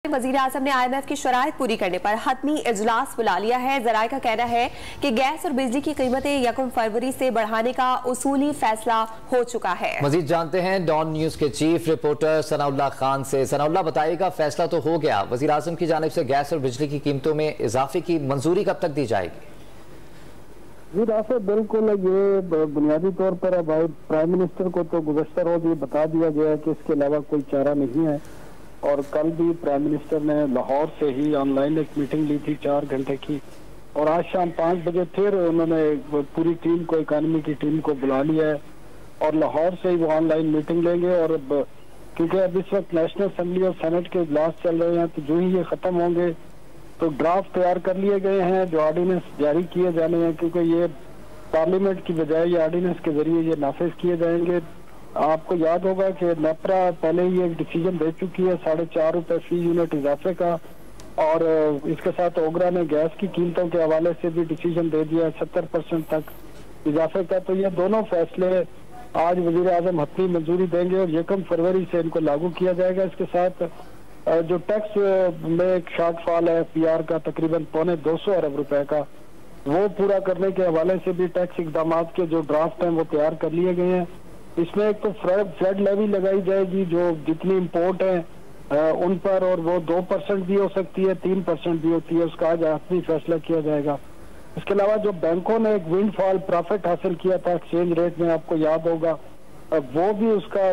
वज़ीर आज़म ने IMF की शराइत पूरी करने पर हतमी इजलास बुला लिया है। ज़राए का कहना है कि गैस और बिजली की कीमतें 1 फरवरी से बढ़ाने का उसूली फैसला हो चुका है। मजीद जानते हैं डॉन न्यूज के चीफ रिपोर्टर सनाउल्लाह खान से। सनाउल्लाह, बताइएगा, फैसला तो हो गया, वज़ीर आज़म की जानिब से गैस और बिजली की कीमतों में इजाफे की मंजूरी कब तक दी जाएगी? जी बिल्कुल, ये बुनियादी तौर पर अब प्राइम मिनिस्टर को तो गुज़श्ता रोज ये बता दिया गया है कि इसके अलावा कोई चारा नहीं है। और कल भी प्राइम मिनिस्टर ने लाहौर से ही ऑनलाइन एक मीटिंग ली थी 4 घंटे की, और आज शाम 5 बजे फिर उन्होंने पूरी टीम को, इकानमी की टीम को बुला लिया है और लाहौर से ही वो ऑनलाइन मीटिंग लेंगे। और क्योंकि अब इस वक्त नेशनल असेंबली और सेनेट के इजलास चल रहे हैं, तो जो ही ये खत्म होंगे तो ड्राफ्ट तैयार कर लिए गए हैं जो ऑर्डिनेंस जारी किए जाने हैं, क्योंकि ये पार्लियामेंट की बजाय ये ऑर्डिनेंस के जरिए ये नाफिज किए जाएंगे। आपको याद होगा कि नेपरा पहले ही एक डिसीजन दे चुकी है 4.5 रुपए फी यूनिट इजाफे का, और इसके साथ ओगरा ने गैस की कीमतों के हवाले से भी डिसीजन दे दिया 70% तक इजाफे का। तो ये दोनों फैसले आज वजीर आजम हतमी मंजूरी देंगे और 1 फरवरी से इनको लागू किया जाएगा। इसके साथ जो टैक्स में एक शॉर्टफॉल है PR का तकरीबन 250 अरब रुपए का, वो पूरा करने के हवाले से भी टैक्स इकदाम के जो ड्राफ्ट हैं वो तैयार कर लिए गए हैं। इसमें एक तो फ्लड लेवी लगाई जाएगी जो जितनी इम्पोर्ट है उन पर, और वो 2% भी हो सकती है, 3% भी होती है, उसका आज आखिरी फैसला किया जाएगा। इसके अलावा जो बैंकों ने एक विंडफॉल प्रॉफिट हासिल किया था एक्सचेंज रेट में, आपको याद होगा, वो भी उसका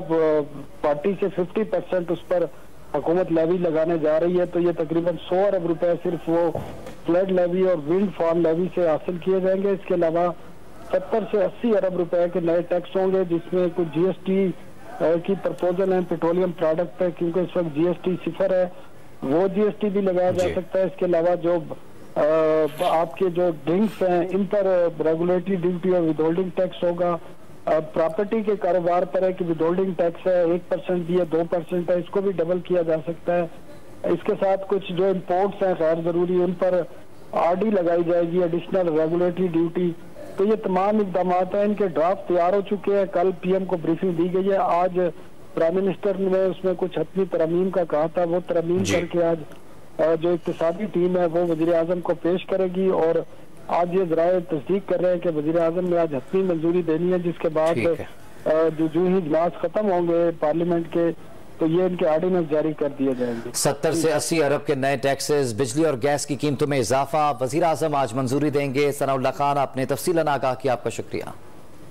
पार्टी से 50% उस पर हुकूमत लेवी लगाने जा रही है। तो ये तकरीबन 100 अरब रुपए सिर्फ वो फ्लड लेवी और विंडफॉल लेवी से हासिल किए जाएंगे। इसके अलावा 70 से 80 अरब रुपए के नए टैक्स होंगे, जिसमें कुछ GST की प्रपोजल है पेट्रोलियम प्रोडक्ट पे, क्योंकि इस वक्त GST 0 है, वो GST भी लगाया जा सकता है। इसके अलावा जो आपके जो ड्रिंक्स हैं इन पर रेगुलेटरी ड्यूटी और विदहोल्डिंग टैक्स होगा। प्रॉपर्टी के कारोबार पर है कि विदहोल्डिंग टैक्स है 1% भी है, 2% है, इसको भी डबल किया जा सकता है। इसके साथ कुछ जो इम्पोर्ट्स हैं गैर जरूरी, उन पर RD लगाई जाएगी, एडिशनल रेगुलेटरी ड्यूटी। तो ये तमाम इकदाम हैं, इनके ड्राफ्ट तैयार हो चुके हैं। कल PM को ब्रीफिंग दी गई है। आज प्राइम मिनिस्टर ने उसमें कुछ हतमी तरमीम का कहा था, वो तरमीम करके आज जो इक्तिसादी टीम है वो वजीर आजम को पेश करेगी। और आज ये ज़राए तस्दीक कर रहे हैं कि वजीर आजम ने आज हतमी मंजूरी देनी है, जिसके बाद जो ही इजलास खत्म होंगे पार्लियामेंट के तो ये इनके ऑर्डिनेंस जारी कर दिए जाएंगे। 70 से 80 अरब के नए टैक्सेस, बिजली और गैस की कीमतों में इजाफा, वजीर आजम आज मंजूरी देंगे। सनाउल्लाह खान, आपने तफसीलन आगाह किया, आपका शुक्रिया।